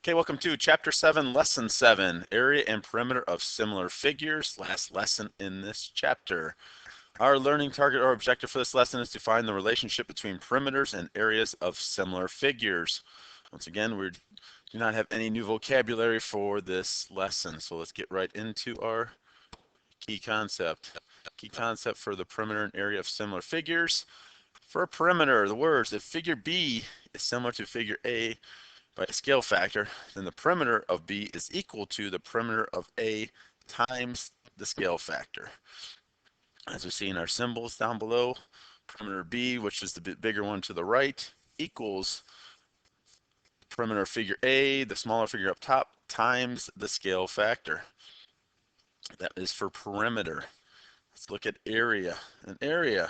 Okay, welcome to Chapter 7, Lesson 7, Area and Perimeter of Similar Figures, last lesson in this chapter. Our learning target or objective for this lesson is to find the relationship between perimeters and areas of similar figures. Once again, we do not have any new vocabulary for this lesson, so let's get right into our key concept. Key concept for the perimeter and area of similar figures. For a perimeter, the words, if figure B is similar to figure A by a scale factor, then the perimeter of B is equal to the perimeter of A times the scale factor. As we see in our symbols down below, perimeter B, which is the bigger one to the right, equals perimeter of figure A, the smaller figure up top, times the scale factor. That is for perimeter. Let's look at area. An area,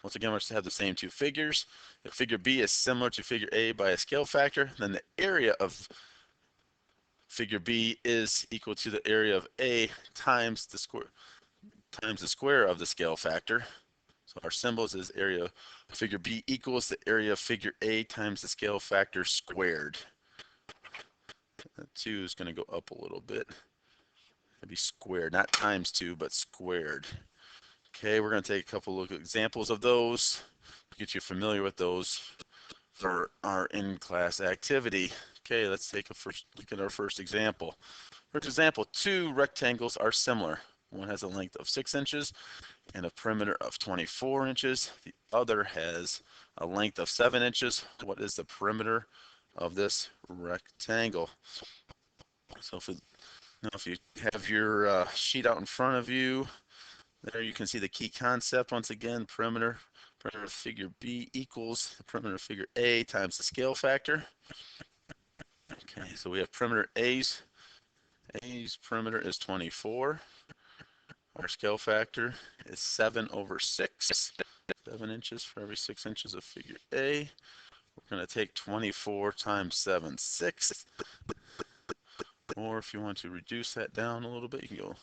once again, we have the same two figures. If figure B is similar to figure A by a scale factor, then the area of figure B is equal to the area of A times the square of the scale factor. So our symbols is area of figure B equals the area of figure A times the scale factor squared. That 2 is going to go up a little bit. It'd be squared, not times 2, but squared. Okay, we're going to take a couple of examples of those to get you familiar with those for our in-class activity. Okay, let's take a first look at our first example. For example, two rectangles are similar. One has a length of 6 inches and a perimeter of 24 inches. The other has a length of 7 inches. What is the perimeter of this rectangle? So if you have your sheet out in front of you, there you can see the key concept. Once again, perimeter of figure B equals the perimeter of figure A times the scale factor. Okay, so we have perimeter A's perimeter is 24. Our scale factor is 7 over 6. 7 inches for every 6 inches of figure A. We're going to take 24 times 7, 6. Or if you want to reduce that down a little bit, you can go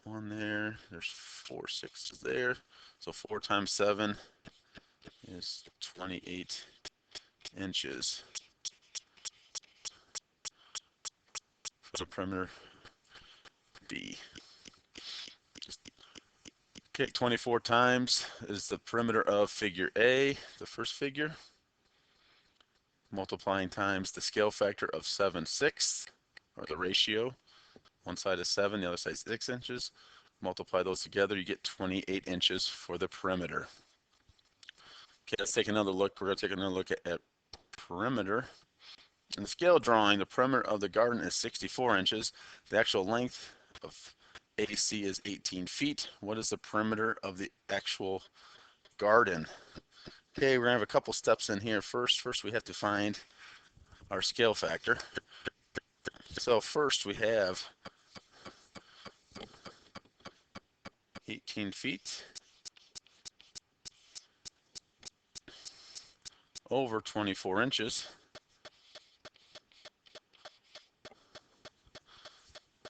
1 there. There's 4 6s there. So 4 times 7 is 28 inches. For the perimeter B. Okay, 24 times is the perimeter of figure A, the first figure. Multiplying times the scale factor of 7/6, or the ratio. One side is 7, the other side is 6 inches. Multiply those together, you get 28 inches for the perimeter. Okay, let's take another look. We're going to take another look at perimeter. In the scale drawing, the perimeter of the garden is 64 inches. The actual length of AC is 18 feet. What is the perimeter of the actual garden? Okay, we're going to have a couple steps in here. First we have to find our scale factor. So first we have 18 feet over 24 inches.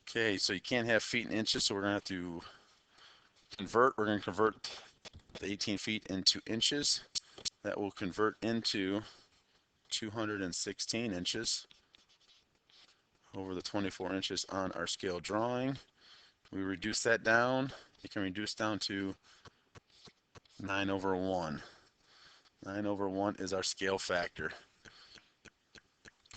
Okay, so you can't have feet and inches, so we're going to have to convert. We're going to convert the 18 feet into inches. That will convert into 216 inches over the 24 inches on our scale drawing. We reduce that down. It can reduce down to 9 over 1. 9 over 1 is our scale factor.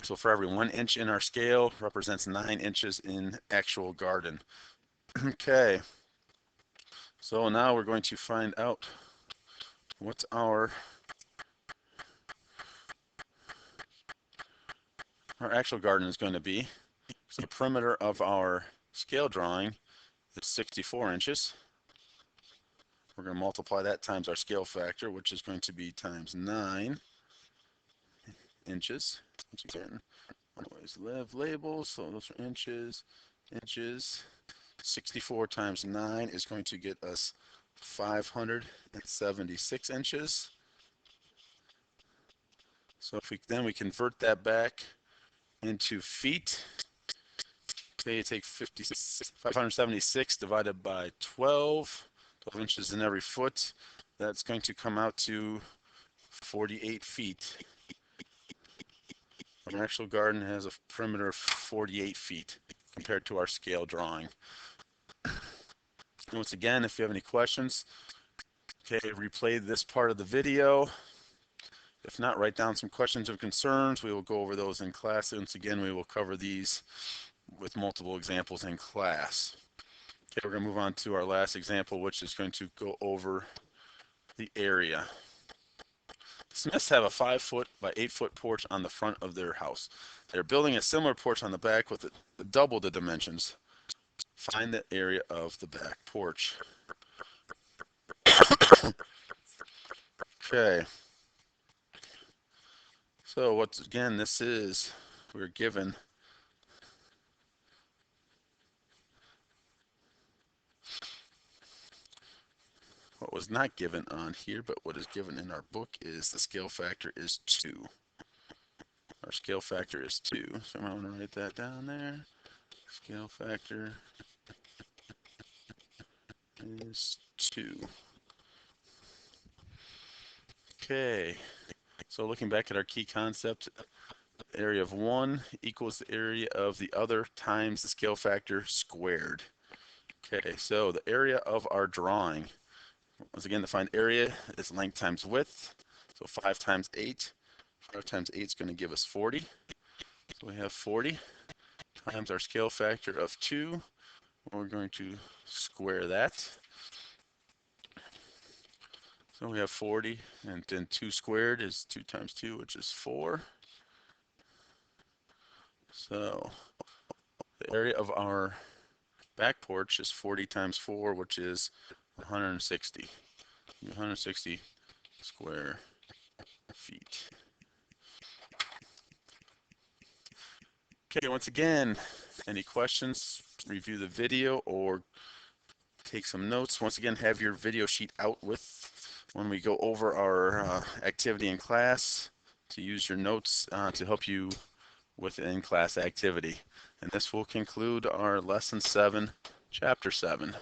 So for every 1 inch in our scale represents 9 inches in actual garden. Okay, so now we're going to find out what our actual garden is going to be. So the perimeter of our scale drawing is 64 inches. We're going to multiply that times our scale factor, which is going to be times 9 inches. Once again, always have labels, so those are inches, inches. 64 times 9 is going to get us 576 inches. So if we convert that back into feet. Okay, you take 576 divided by 12 inches in every foot. That's going to come out to 48 feet. An actual garden has a perimeter of 48 feet compared to our scale drawing. Once again, if you have any questions, okay, replay this part of the video. If not, write down some questions or concerns. We will go over those in class. Once again, we will cover these with multiple examples in class. Okay, we're going to move on to our last example, which is going to go over the area. Smiths have a 5-foot by 8-foot porch on the front of their house. They're building a similar porch on the back with double the dimensions. Find the area of the back porch. Okay. So what's again, this is, we're given what was not given on here, but what is given in our book is the scale factor is 2. Our scale factor is 2. So I'm going to write that down there. Scale factor is 2. Okay. So looking back at our key concept, area of one equals the area of the other times the scale factor squared. Okay, so the area of our drawing, once again, to find area is length times width. So 5 times 8. 5 times 8 is going to give us 40. So we have 40 times our scale factor of 2. We're going to square that. So we have 40, and then 2 squared is 2 times 2, which is 4. So the area of our back porch is 40 times 4, which is 160. 160 square feet. Okay, once again, any questions, review the video or take some notes. Once again, have your video sheet out with when we go over our activity in class to use your notes to help you with in-class activity. And this will conclude our lesson 7, chapter 7.